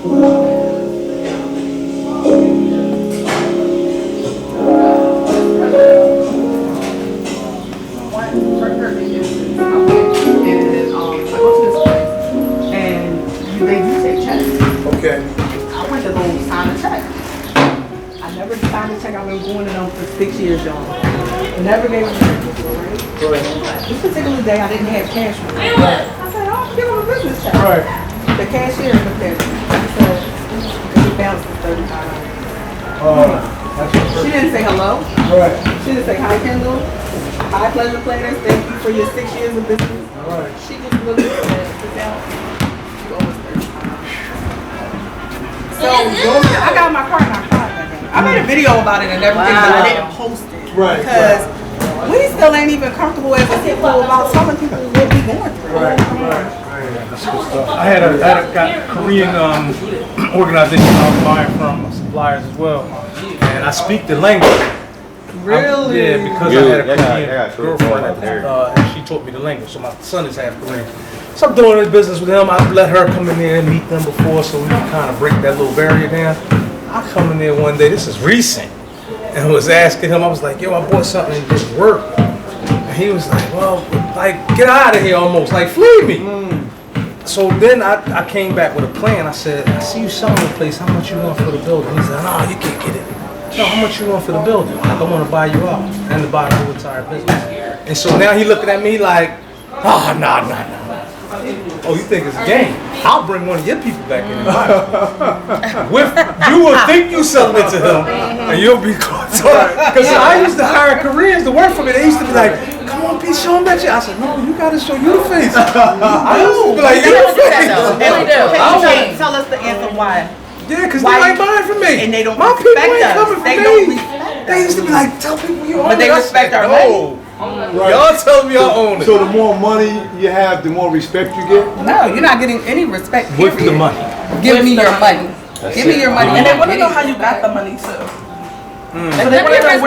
Okay. I went to go sign a check. I never signed a check. I've been going to them for 6 years, y'all. Never gave them a check before, right? This particular day, I didn't have cash with me. I said, oh, give them a business check. Right. The cashier looked at me. She said, the balance is $35. She didn't say hello. Right. She didn't say hi, Kendall. Hi, pleasure platters. Thank you for your 6 years of business. Right. She just looked at the balance. You owe us $35. So I got in my car and I cried that day. I made a video about it and everything, but I didn't post it. Right. Because we still ain't even comfortable as a people about telling people what we going through. Right. That's good stuff. I had a Korean organization I was buying from, suppliers as well, and I speak the language. Really? Yeah, because I had a Korean girlfriend, and she taught me the language. So my son is half Korean. So I'm doing this business with him. I've let her come in there and meet them before, so we can kind of break that little barrier down. I come in there one day, this is recent, and was asking him, I was like, yo, I bought something and it didn't work. And he was like, well, like, get out of here almost, like, flee me. So then I came back with a plan. I said, I see you selling the place, how much you want for the building? He said, no, you can't get it. No, how much you want for the building? I don't want to buy you out and to buy the whole entire business. And so now he looking at me like, oh, nah. Oh, you think it's a game? I'll bring one of your people back in the You will think you selling it to him, and you'll be caught. Because I used to hire Koreans to work for me. They used to be like, come on, Pete, show them that shit. I said, no, you got to show you the face. I used to be like, you the face. Tell us the answer why. Yeah, because they ain't buying from me. And they don't My people respect ain't us. coming from They me. don't respect They used to be like, tell people you own it. But they respect our money. Right. Y'all tell me y'all own it. So the more money you have, the more respect you get? No, you're not getting any respect. With the period. money. Give me your money. Give me your money. And they want to know how you got the money too. So they want to know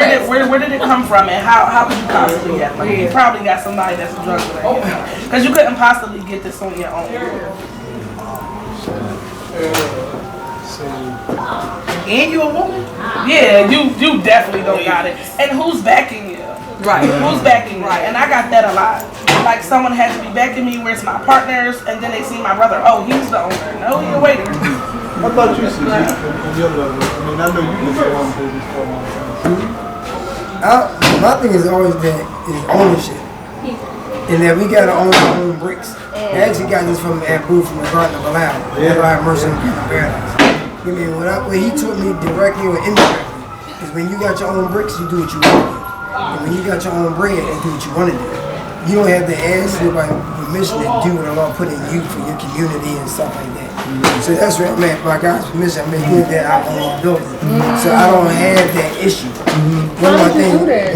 where did it come from and how could you possibly get money? You probably got somebody that's a drug dealer. Because you couldn't possibly get this on your own. And you a woman? Yeah, you definitely don't got it. And who's backing you? Right. Who's backing you? And I got that a lot. Like someone has to be backing me, where's my partners? And then they see my brother, oh, he's the owner. No, he's a waiter. I thought you said on your level. I mean, I know you've been doing business for a long time. My thing has always been is ownership. And that we gotta own our own bricks. I actually got this from Abu from the Garden of Bilal. Everybody immersed in the paradise. You mean what he taught me directly or indirectly is when you got your own bricks, you do what you want to do. And when you got your own bread, you do what you want to do. You don't have to ask nobody permission to do what Allah put in you for your community and stuff like that. So that's where I'm at. By God's permission, I make good that I own my building. So I don't have that issue.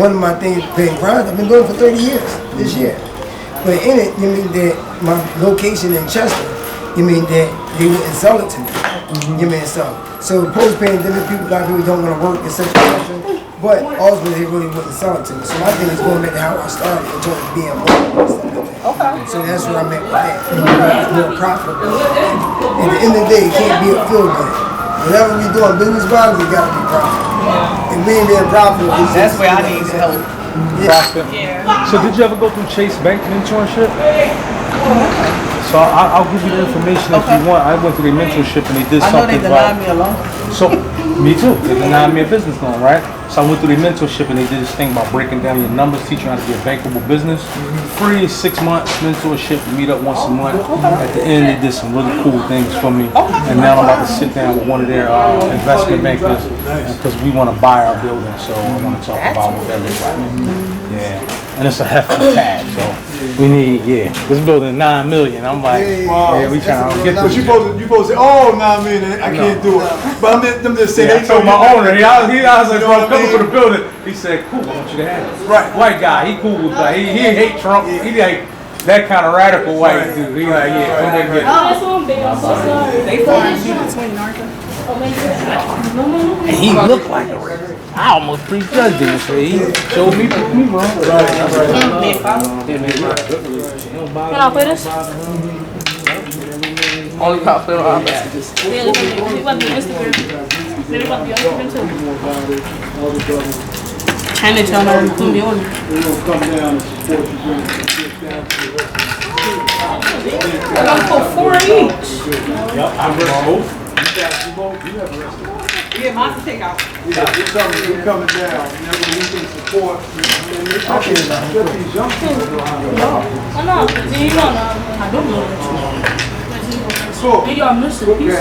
One of my things, being proud, I've been doing it for 30 years this year. But in it, you mean that my location in Chester, you mean that they wouldn't sell it to me. You mean so post-pandemic, a lot of people don't want to work in such a fashion, but ultimately they really wouldn't sell it to me. So my thing is going back to how I started in terms of being more and stuff like that. Okay. So that's where I'm at with that. It's more profitable. At the end of the day, it can't be a feel good. Whatever we doing business-wise, we got to be profitable. And we ain't being profitable. That's where I need help. Profit. So did you ever go through Chase Bank mentorship? So I'll give you the information if you want. I went through their mentorship and they did something about. I know they denied me a loan. So, me too. They denied me a business loan, right? So I went through their mentorship and they did this thing about breaking down your numbers, teaching you how to be a bankable business. Free 6 months mentorship. We meet up once a month. At the end, they did some really cool things for me. And now I'm about to sit down with one of their investment bankers because we want to buy our building. So I want to talk about what that looks like. Yeah. And it's a hefty tag, so we need, this building $9 million. I'm like, we trying to get this. You supposed to say, oh, nah, man, I can't do it. But I'm just saying, I told my owner, I was like, bro, I'm coming for the building. He said, cool, I want you to have it. Right. White guy, he cool with that. He hate Trump. He like that kind of radical white dude. He like, come there and get it. Oh, that's one big. I'm so sorry. They find you between, aren't they? And he looked like a radical. I almost prejudged him, so he showed me wrong. Can I play this? Only popular on our messages. Yeah, they about to be Instagram. They about to be Instagram too. And they tell them to be on it. They're gonna come down and support you, bring it down to the rest of I gotta put 4 each. Yep, I'm both. You both, you have the rest of it. Yeah, mine's a takeout. Yeah, you're coming down. Whenever you can support, and they're talking about these young people behind the I know, but then you don't know. I don't know. So, Maybe y'all missed the pieces. I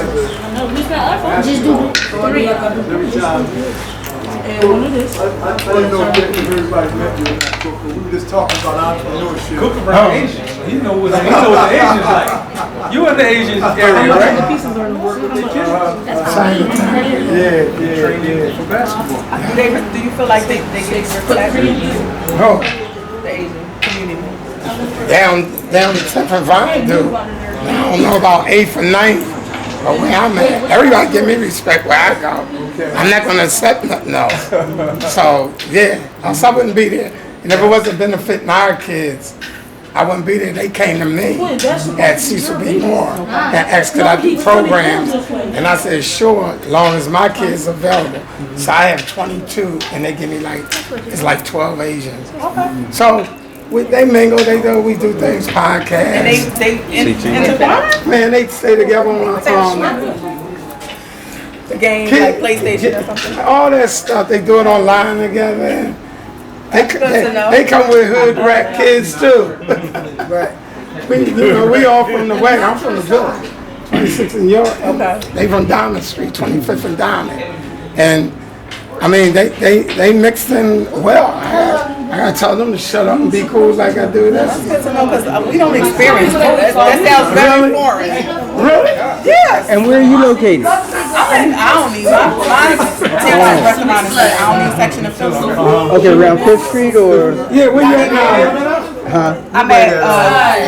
know, who's that up? Just do 3. every time, And one of this. I didn't know if everybody met you in that book, but we were just talking about entrepreneurship. Cook around Asians. He know what the Asians like. You in the Asian area, right? The pieces are in the work. Yeah. For basketball. Do you feel like they get respect? Oh, The Asian community. down the 10th and Vine, dude. I don't know about 8th or 9th, but where I'm at, everybody give me respect where I go. I'm not gonna accept nothing else. So yeah, else I wouldn't be there. And if it wasn't benefiting our kids, I wouldn't be there. They came to me at Cecil B. Moore and asked could I do programs, and I said sure, as long as my kids are available. So I have 22, and they give me it's like 12 Asians. So they mingle, we do things, podcasts. And they intertwine? Man, they stay together on The game, like PlayStation or something. all that stuff. They do it online together. They come with hood rat kids too. Right. We all from the way. I'm from the village, 26 in York. Okay. They from Diamond Street, 25th and Diamond. And I mean, they mixed in well. I gotta tell them to shut up and be cool like I do this. That's good to know because we don't experience that. That sounds very foreign. Really? Yes. And where are you located? I don't need my takeout restaurant is in the Alney section of Philly. Okay, around 5th Street or? Yeah, where you at now? I'm at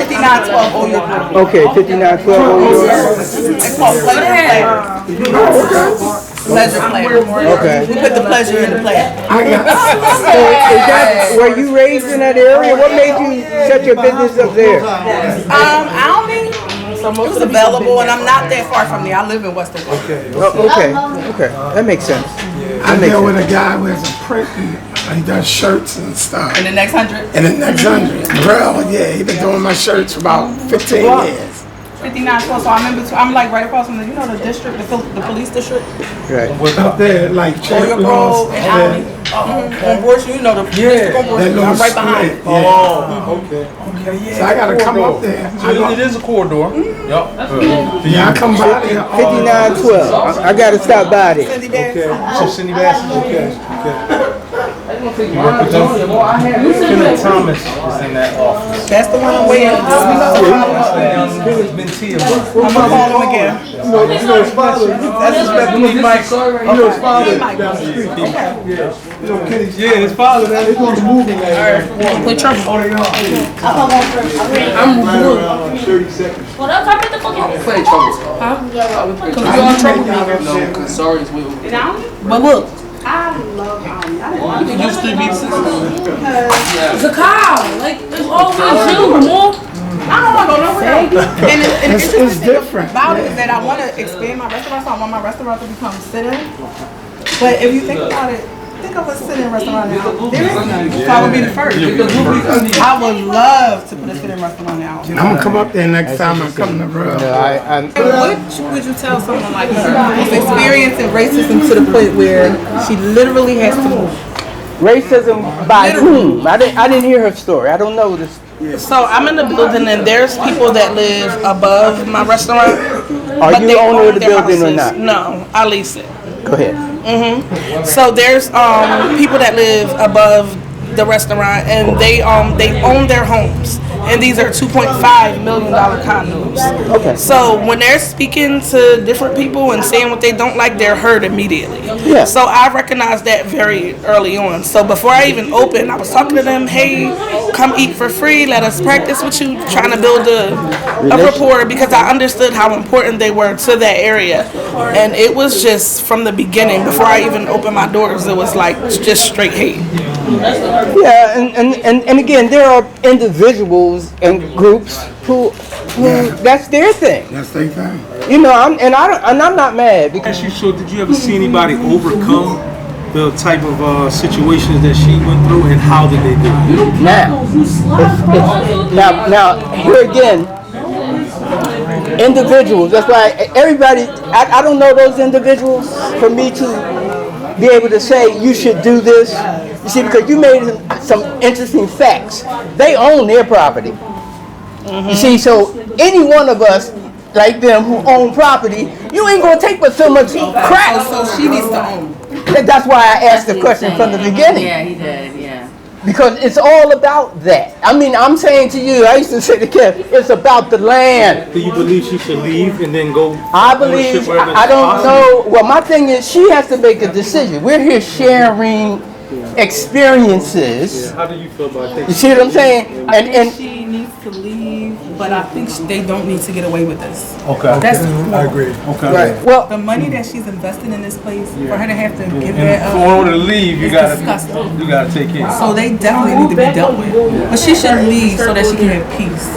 5912 Old York Road. Okay, 5912 Old York. It's called Pleasure Player. Okay. We put the pleasure in the player. So is that, were you raised in that area? What made you shut your business up there? Alney. So most was available, and I'm not that far from there. I live in Western. Oh, okay, that makes sense. I deal with a guy who has a print and he does shirts and stuff. In the next 100. And the next 100. Bro, yeah, he been doing my shirts for about 15 years. 5912, so I'm like right across from the district, the police district. Right. Up there, like Old York Road and Alney. On Bush, you know the district on Bush. that little I'm right behind it. split, yeah. Oh, okay, yeah. So I gotta come up there. It is a corridor. Yup. Yeah, I come by there. 5912. I gotta stop by there. Cindy Bass. So Cindy Bass is okay. You work with them? Lieutenant Thomas is in that office. That's the one I'm waiting on. I'm gonna call him again. You know his father. That's his Mike. You know his father down the street. Yeah. You know Kenny's. Yeah, his father. They're going to move him like With trouble. I'm right around 30 seconds. Well, that's how I put the fucking. Play trouble. Because you on trouble. No, because sorry's will. But look, I love Alney. You use 3 beef sisters? It's a cow. Like, it's always you, more. I don't want to go nowhere. And It's different. about it is that I want to expand my restaurant, so I want my restaurant to become sit-in. But if you think about it, think of a sit-in restaurant now. There is none. So I would be the first. I would love to put a sit-in restaurant out. I'm gonna come up there next time I come to Bro. What would you tell someone like her who's experiencing racism to the point where she literally has to move? Racism by whom? I didn't hear her story. I don't know this. So I'm in the building and there's people that live above my restaurant. Are but you they owner own of the their building or houses. not? No, I lease it. Go ahead. So there's people that live above the restaurant and they own their homes. And these are $2.5 million condos. Okay. So when they're speaking to different people and saying what they don't like, they're heard immediately. Yeah. So I recognized that very early on. So before I even opened, I was talking to them, hey, come eat for free, let us practice with you, trying to build a rapport because I understood how important they were to that area. And it was just from the beginning, before I even opened my doors, it was like just straight hate. Yeah, and again, there are individuals and groups who that's their thing. That's their thing. You know, I'm not mad because So did you ever see anybody overcome the type of situations that she went through, and how did they do it? now here again, individuals. That's why everybody. I don't know those individuals for me to be able to say you should do this. You see, because you made some interesting facts. They own their property. You see, so any one of us like them who own property, you ain't gonna take but so much crap. So she needs to own. That's why I asked the question from the beginning. Yeah, he did, yeah. Because it's all about that. I mean, I'm saying to you, I used to say to kids, it's about the land. Do you believe she should leave and then go? I believe, I don't know. Well, my thing is, she has to make a decision. We're here sharing experiences. How do you feel about that? You see what I'm saying? I think she needs to leave, but I think they don't need to get away with this. Okay. That's I agree. Okay. Right. Well, the money that she's invested in this place, for her to have to give that And up. in order to leave, you It's gotta disgusting. take care. So they definitely need to be dealt with. But she should leave so that she can have peace.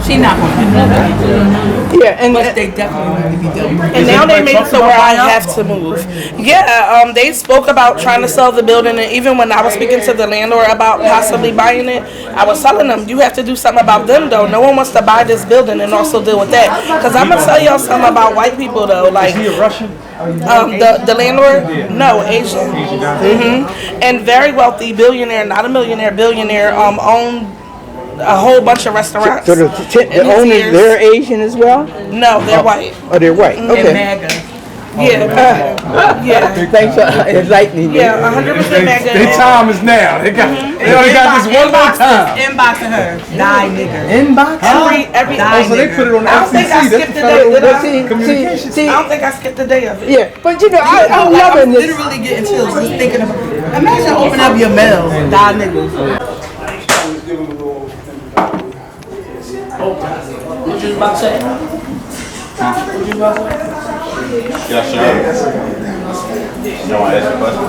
She not gonna do that. yeah, and But they definitely need to be dealt with. And now they made it so where I have to move. Yeah, they spoke about trying to sell the building, and even when I was speaking to the landlord about possibly buying it, I was telling them, you have to do something about them though. No one wants to buy this building and also deal with that. Because I'm going to tell y'all something about white people though. Like, Is he a Russian? the landlord? No, Asian. And very wealthy, billionaire, not a millionaire, billionaire, owned a whole bunch of restaurants. so the owners, they're Asian as well? No, they're white. Oh, they're white. And Okay. MAGA. Yeah. Thanks for enlightening me. Yeah, 100% MAGA. Their time is now. They only got this one more time. Inboxing her. Die nigger. Inbox? Every Oh, so they put it on the I don't think I FCC. That's skipped the the day, federal did I? communication. See, I don't think I skipped the day of it. yeah, but you know, I'm loving this. Literally getting chills just thinking about it. Imagine opening up your mail. Die nigger. What you about to say? Yeah, sure. You want to ask a question?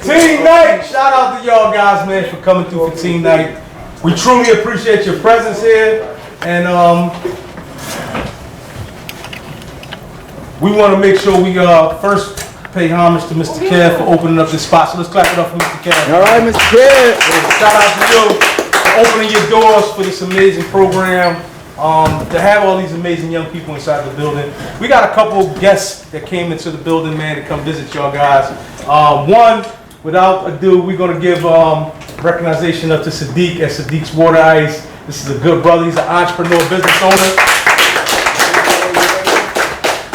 Team night! Shout out to y'all guys, man, for coming through for team night. We truly appreciate your presence here, and we want to make sure we first pay homage to Mr. Kev for opening up this spot. So let's clap it up for Mr. Kev. All right, Mr. Kidd. Shout out to you for opening your doors for this amazing program. To have all these amazing young people inside the building. We got a couple guests that came into the building, man, to come visit y'all guys. One, without ado, we're gonna give recognition up to Sadiq at Sadiq's Water Ice. This is a good brother. He's an entrepreneur, business owner.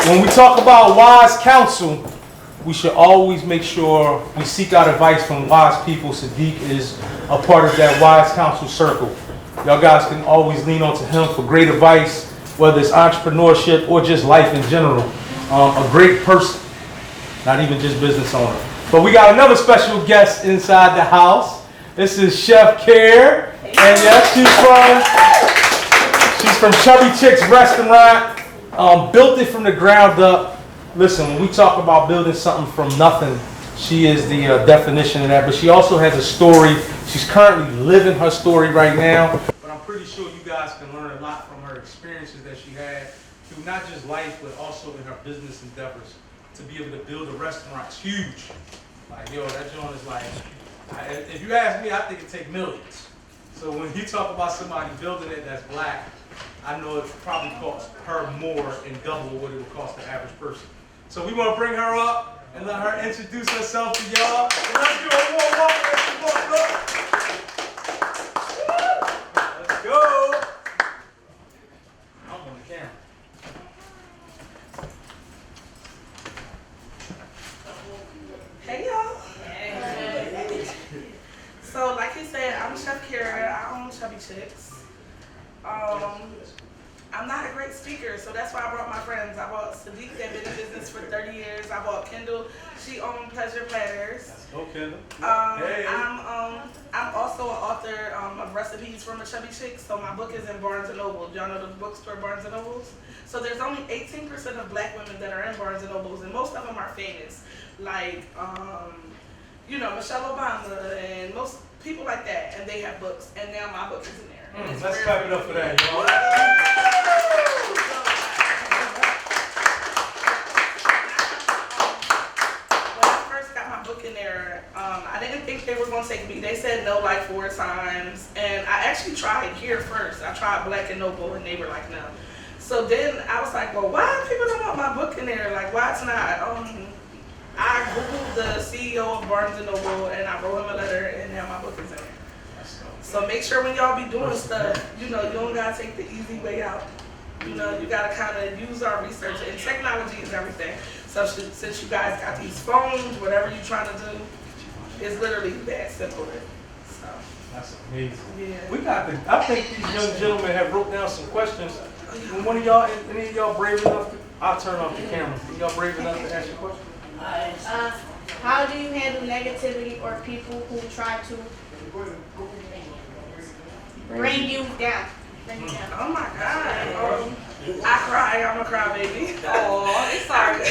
When we talk about wise counsel, we should always make sure we seek out advice from wise people. Sadiq is a part of that wise counsel circle. Y'all guys can always lean on to him for great advice, whether it's entrepreneurship or just life in general. A great person, not even just business owner. But we got another special guest inside the house. This is Chef Care, and yes, she's from Chubby Chicks Restaurant. Built it from the ground up. Listen, when we talk about building something from nothing, she is the definition of that. But she also has a story. She's currently living her story right now. But I'm pretty sure you guys can learn a lot from her experiences that she had through not just life, but also in her business endeavors. To be able to build a restaurant, it's huge. Like, yo, that joint is like, if you ask me, I think it take millions. So when you talk about somebody building it that's black, I know it probably costs her more and double what it would cost the average person. So we want to bring her up and let her introduce herself to y'all. And let's do a warm welcome as she walks up. Let's go. I'm on the camera. Hey y'all. So like he said, I'm Chef Kara. I own Chubby Chicks. I'm not a great speaker, so that's why I brought my friends. I brought Sadiq, that been in business for 30 years. I brought Kendall, she owned Pleasure Platters. Okay. I'm also an author of recipes from a Chubby Chick, so my book is in Barnes & Noble. Y'all know the bookstore Barnes & Nobles? So there's only 18% of black women that are in Barnes & Nobles, and most of them are famous. Like, Michelle Obama and most people like that, and they have books, and now my book is in there. Let's clap it up for that, y'all. When I first got my book in there, I didn't think they were going to take me. They said no like 4 times, and I actually tried here first. I tried Black and Noble, and they were like no. So then I was like, well, why people don't want my book in there? Like, why it's not? I Googled the CEO of Barnes & Noble, and I wrote him a letter, and now my book is in there. So make sure when y'all be doing stuff, you don't gotta take the easy way out. You gotta kind of use our research, and technology is everything. So since you guys got these phones, whatever you're trying to do, it's literally that simple. So that's amazing. Yeah. I think these young gentlemen have wrote down some questions. When any of y'all brave enough, I'll turn off the camera. Y'all brave enough to ask your question? How do you handle negativity or people who try to bring you down? Oh my God. I cry. I'm a crybaby. Oh, it's sorry.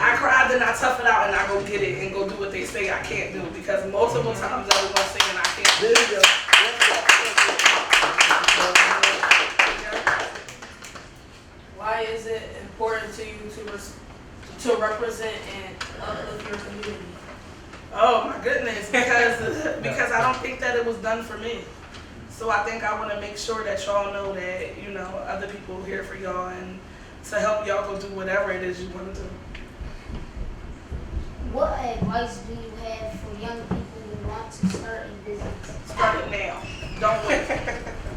I cry, then I tough it out and I go get it and go do what they say I can't do, because multiple times I was going to say and I can't do it. Why is it important to you to represent and uplift your community? Oh my goodness, because I don't think that it was done for me. So I think I want to make sure that y'all know that, other people are here for y'all and to help y'all go do whatever it is you want to do. What advice do you have for young people who want to start a business? Start it now. Don't wait.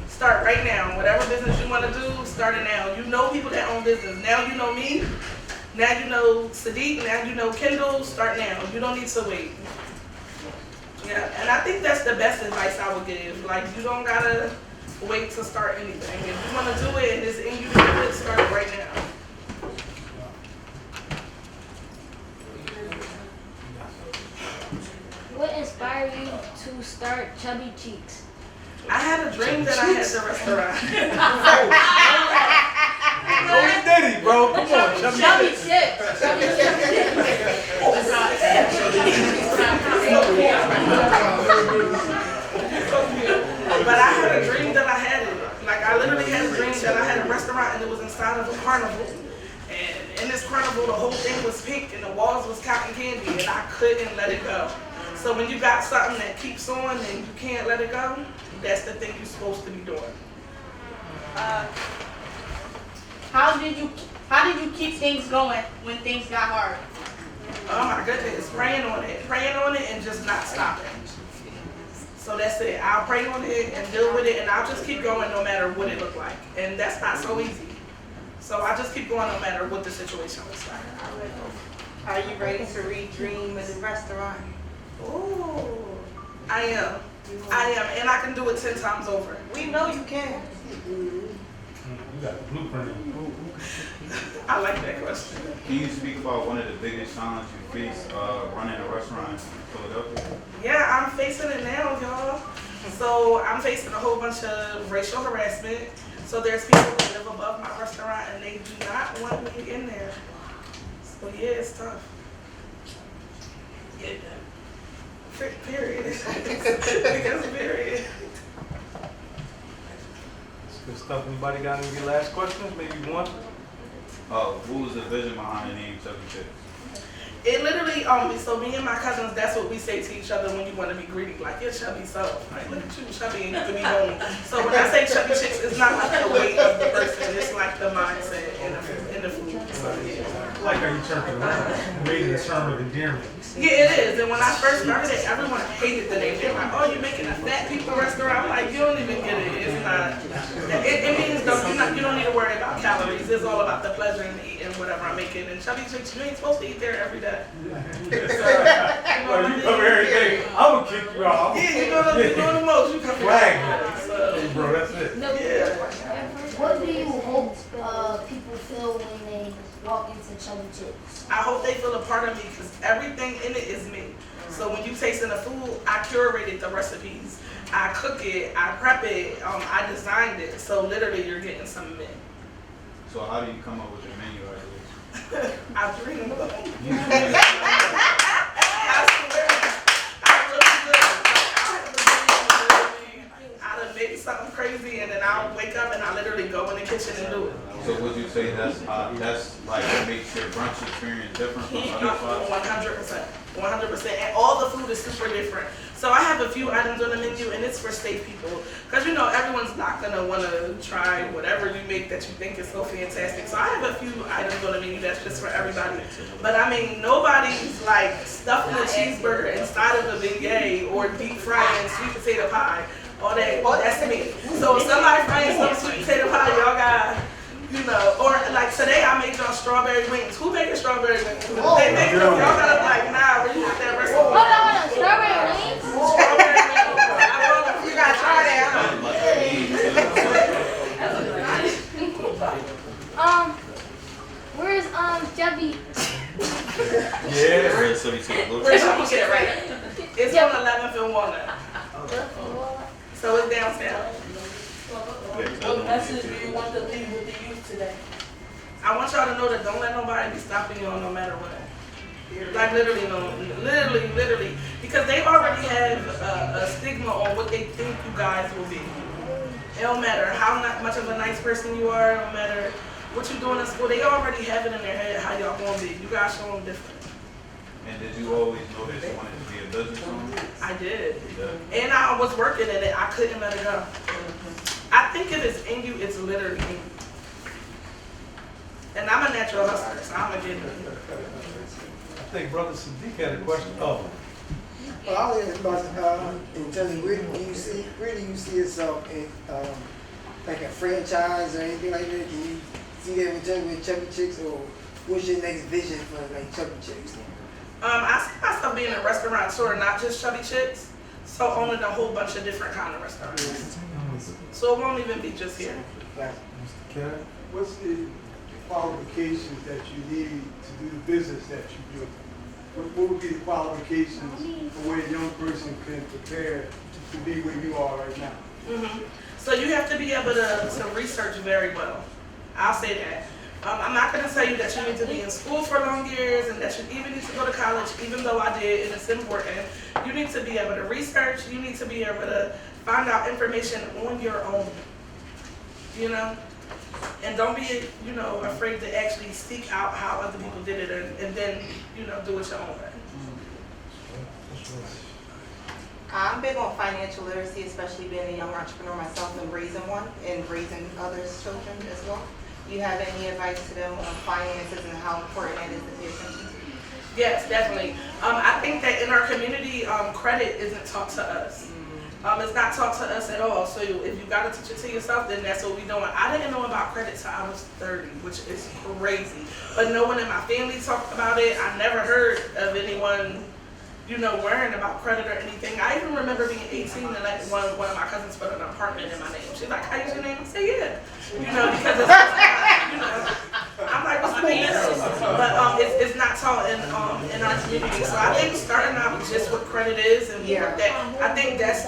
Start right now. Whatever business you want to do, start it now. You know people that own business. Now you know me. Now you know Sadiq. Now you know Kendall. Start now. You don't need to wait. Yeah, and I think that's the best advice I would give. Like, you don't gotta wait to start anything. If you want to do it and it's in you to do it, start it right now. What inspired you to start Chubby Cheeks? I had a dream that I had the restaurant. Go steady, bro. Come on, Chubby Chips. But I had a dream that I had it. Like, I literally had a dream that I had a restaurant and it was inside of a carnival. And in this carnival, the whole thing was pink and the walls was cotton candy, and I couldn't let it go. So when you got something that keeps on and you can't let it go, that's the thing you're supposed to be doing. How did you keep things going when things got hard? Oh my goodness, praying on it and just not stopping. So that's it. I'll pray on it and deal with it, and I'll just keep going no matter what it looked like. And that's not so easy. So I just keep going no matter what the situation looks like. Are you ready to redream a restaurant? Ooh, I am, and I can do it 10 times over. We know you can. You got the blueprint. I like that question. Can you speak about one of the biggest challenges you face running a restaurant in Philadelphia? Yeah, I'm facing it now, y'all. So I'm facing a whole bunch of racial harassment. So there's people who live above my restaurant and they do not want me in there. So yeah, it's tough. Yeah. Period. Because period. That's good stuff. Anybody got any last questions? Maybe one? What was the vision behind the name Chubby Chick? It literally, so me and my cousins, that's what we say to each other when you want to be greedy. Like, you're chubby self. Like, look at you, chubby, and you can be lonely. So when I say chubby chicks, it's not like the weight of the person. It's like the mindset in the food. So, yeah. Like how you turned it around. Made it a term of endearment. Yeah, it is. And when I first started it, everyone hated the name. They're like, oh, you're making a fat people restaurant. I'm like, you don't even get it. It's not. It means you don't need to worry about calories. It's all about the pleasure in eating whatever I'm making. And chubby chicks, you ain't supposed to eat there every day. So, Well, you come here every day, I'm going to kick you out. Yeah, you're doing the most. You come here. Flag. Bro, that's it. No. Yeah. What do you hope to Chubby Chicks? I hope they feel a part of me because everything in it is me. So when you tasting the food, I curated the recipes. I cook it, I prep it, I designed it. So literally you're getting some of me. So how do you come up with your menu ideas? I dream of them. I swear, I really do. I done make something crazy and then I'll wake up and I literally go in the kitchen and do it. So would you say that's like what makes your brunch experience different from other spots? 100%, and all the food is super different. So I have a few items on the menu, and it's for state people, because you know everyone's not gonna want to try whatever you make that you think is so fantastic. So I have a few items on the menu that's just for everybody. But I mean, nobody's like stuffing a cheeseburger inside of a beignet or deep frying sweet potato pie. All that, that's me. So if somebody frying some sweet potato pie, y'all got. You know, or like today I made y'all strawberry wings. Who making strawberry wings? They make them. Y'all gotta like, nah, where you get that recipe? Hold on, strawberry wings? Strawberry wings. You gotta try that. Where's Chubby? Yeah. Where's Chubby Chicken? Where's Chubby Chicken? Right. It's on 11th and Walnut. So it's downtown. What message do you want to leave with the youth today? I want y'all to know that don't let nobody be stopping you on no matter what. Like literally, no, literally, because they already have a stigma on what they think you guys will be. It don't matter how much of a nice person you are, it don't matter what you're doing in school, they already have it in their head how y'all gonna be. You guys show them different. And did you always know that you wanted to be a business owner? I did. Yeah. And I was working in it, I couldn't let it go. I think if it's in you, it's literally in you. And I'm a natural hustler, so I'm gonna get it. I think Brother Sadiq had a question. Oh. Well, I was asking about in terms of where do you see yourself in like a franchise or anything like that? Do you see that in terms with Chubby Chicks, or what's your next vision for like Chubby Chicks? I see myself being a restaurateur, not just Chubby Chicks. So owning a whole bunch of different kind of restaurants. So it won't even be just here. What's the qualifications that you need to do the business that you do? What would be the qualifications for where a young person can prepare to be where you are right now? Mm-hmm. So you have to be able to research very well. I'll say that. I'm not going to tell you that you need to be in school for long years and that you even need to go to college, even though I did, and it's important. You need to be able to research. You need to be able to find out information on your own, you know? And don't be, you know, afraid to actually seek out how other people did it and then, you know, do it your own way. I'm big on financial literacy, especially being a young entrepreneur myself and raising one and raising others' children as well. Do you have any advice to them on finances and how important it is to pay attention to? Yes, definitely. I think that in our community, credit isn't taught to us. It's not taught to us at all. So if you got to teach it to yourself, then that's what we're doing. I didn't know about credit till I was 30, which is crazy. But no one in my family talked about it. I never heard of anyone, you know, worrying about credit or anything. I even remember being 18 and like one of my cousins put an apartment in my name. She's like, "How is your name?" I say, "Yeah." You know, because it's, you know, I'm like, what's the name? But it's not taught in our community. So I think starting out with just what credit is and that, I think that's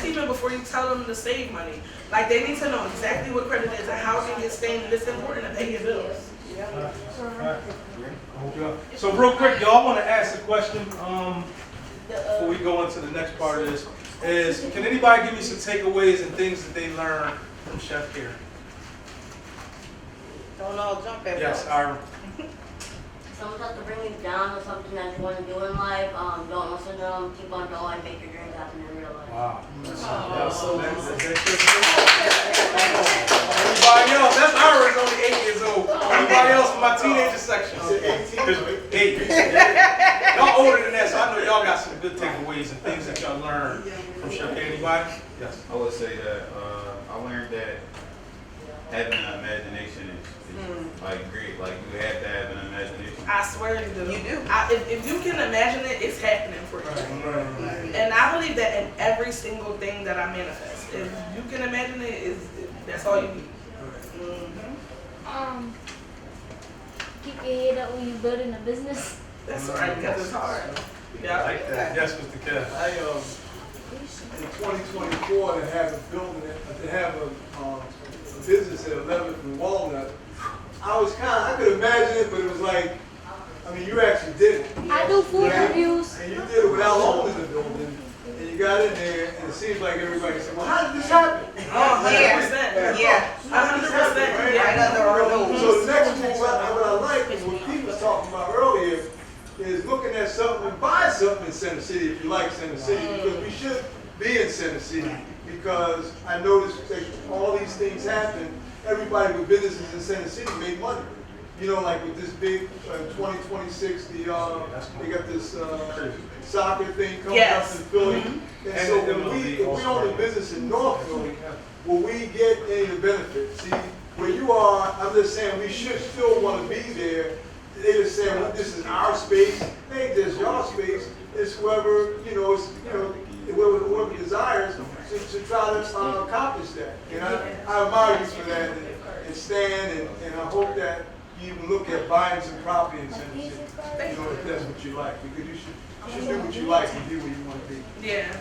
even before you tell them to save money. Like they need to know exactly what credit is and how it can get stained, and it's important to pay your bills. So real quick, y'all want to ask a question before we go into the next part of this. Is can anybody give me some takeaways and things that they learned from Chef here? Don't all jump at Yes, once. Ira. Someone has to bring you down with something that you want to do in life. Don't listen to them. Keep on going. Make your dreams happen in real life. Wow. Everybody else, that's Ira's only 8 years old. Everybody else in my teenager section. 8. Y'all older than that, so I know y'all got some good takeaways and things that y'all learned from Chef. Anybody? Yes. I would say that I learned that having an imagination is like great. Like you have to have an imagination. I swear you do. You do. If you can imagine it, it's happening for you. And I believe that in every single thing that I manifest. If you can imagine it, that's all you need. keep your head up when you're building a business? That's right, because it's hard. I like that. Yes, Mr. Kev. In 2024, they have a building, they have a business at 11th and Walnut. I could imagine it, but it was like, I mean, you actually did it. I do food reviews. And you did it without owning the building. And you got in there, and it seems like everybody said, well, how did this happen? Oh, 100%. Yeah. 100%. Yeah. So the next move, what I like is what Pete was talking about earlier, is looking at something and buying something in Center City if you like Center City, because we should be in Center City, because I noticed that all these things happen. Everybody with businesses in Center City made money. You know, like with this big 2026, they got this soccer thing coming up in Philly. And so if we own a business in North Philly, will we get any of the benefits? See, where you are, I'm just saying we should still want to be there. They just saying, well, this is our space. It ain't just your space. It's whoever, whoever desires to try to accomplish that. And I admire you for that, and Stan, and I hope that you even look at buying some property in Center City, if that's what you like, because you should do what you like and be where you want to be. Yeah.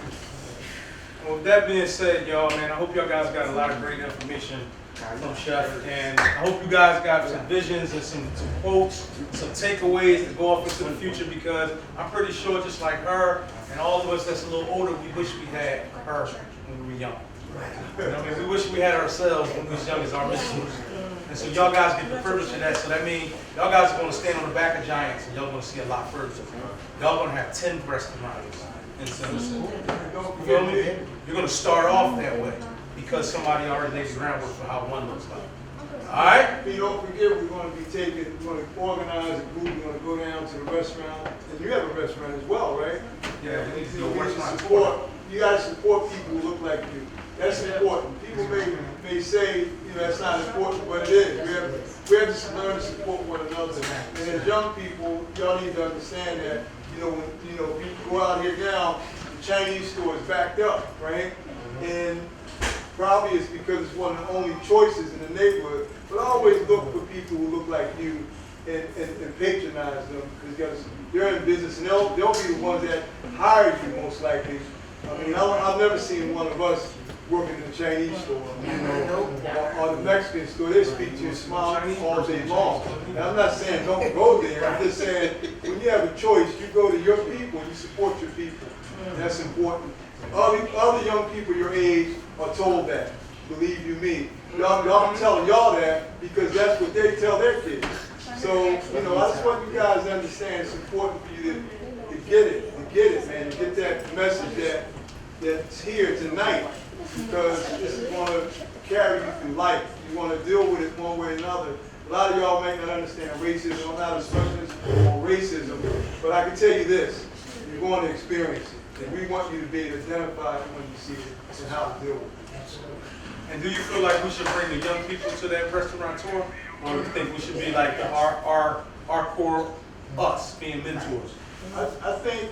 Well, with that being said, y'all, man, I hope y'all guys got a lot of great information from Chef, and I hope you guys got some visions and some quotes, some takeaways to go off into the future, because I'm pretty sure, just like her and all of us that's a little older, we wish we had her when we were young. You know what I mean? We wish we had ourselves when we was young as our missions. And so y'all guys get the privilege of that. So that means y'all guys are going to stand on the back of giants, and y'all going to see a lot further. Y'all going to have 10 restaurants in Center City. You feel me? You're going to start off that way because somebody already laid the groundwork for how one looks like. All right? But don't forget, we're going to organize a group. We're going to go down to the restaurant. And you have a restaurant as well, right? Yeah, we need to do a We restaurant support. You got to support people who look like you. That's important. People may say, that's not important, but it is. We have to learn to support one another. And as young people, y'all need to understand that, when people go out here now, the Chinese store is backed up, right? And probably it's because it's one of the only choices in the neighborhood. But always look for people who look like you and patronize them, because they're in business, and they'll be the ones that hire you most likely. I mean, I've never seen one of us working in the Chinese store, or the Mexican store. They speak to you, smile all day long. Now, I'm not saying don't go there. I'm just saying when you have a choice, you go to your people and you support your people. That's important. Other young people your age are told that. Believe you me. I'm telling y'all that because that's what they tell their kids. So, I just want you guys to understand it's important for you to get it, man. To get that message that's here tonight. Because this is going to carry you through life. You want to deal with it one way or another. A lot of y'all may not understand racism. I'm not a specialist on racism, but I can tell you this: you're going to experience it, and we want you to be able to identify it when you see it and how to deal with it. And do you feel like we should bring the young people to that restaurateur, or do you think we should be like our core us being mentors? I think.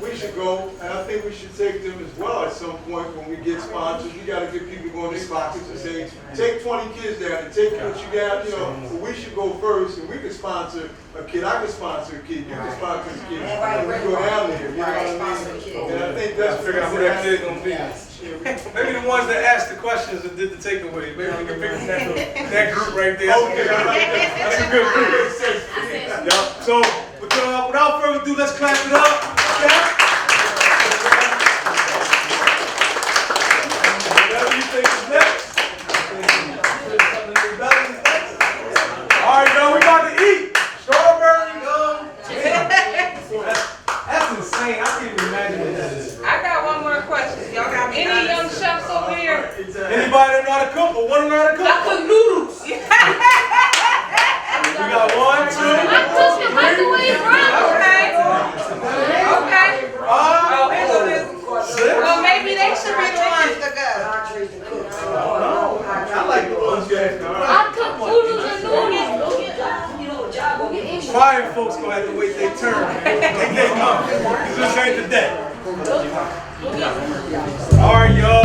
We should go, and I think we should take them as well at some point when we get sponsors. We got to get people going to pockets and say, take 20 kids down and take what you got, but we should go first, and we can sponsor a kid. I can sponsor a kid. You can sponsor a kid. And we go down there, you know what I mean? And I think that's figure out who that kid going to be. Maybe the ones that asked the questions and did the takeaways. Maybe we can pick that group right there. Okay, that's a good group. Yeah. So, without further ado, let's clap it up. Okay? Whatever you think is next. All right, y'all, we about to eat. Strawberry That's insane. I can't even imagine what that is. I got one more question. Y'all got any young chefs over here? Anybody that know how to cook or want to know how to cook? I cook noodles. We got 1, 2, 3. Okay. Well, maybe they should be the ones to go. I like the ones you asked. I cook noodles and noodles. Fire folks gonna have to wait their turn. They come. This ain't the day. All right, y'all.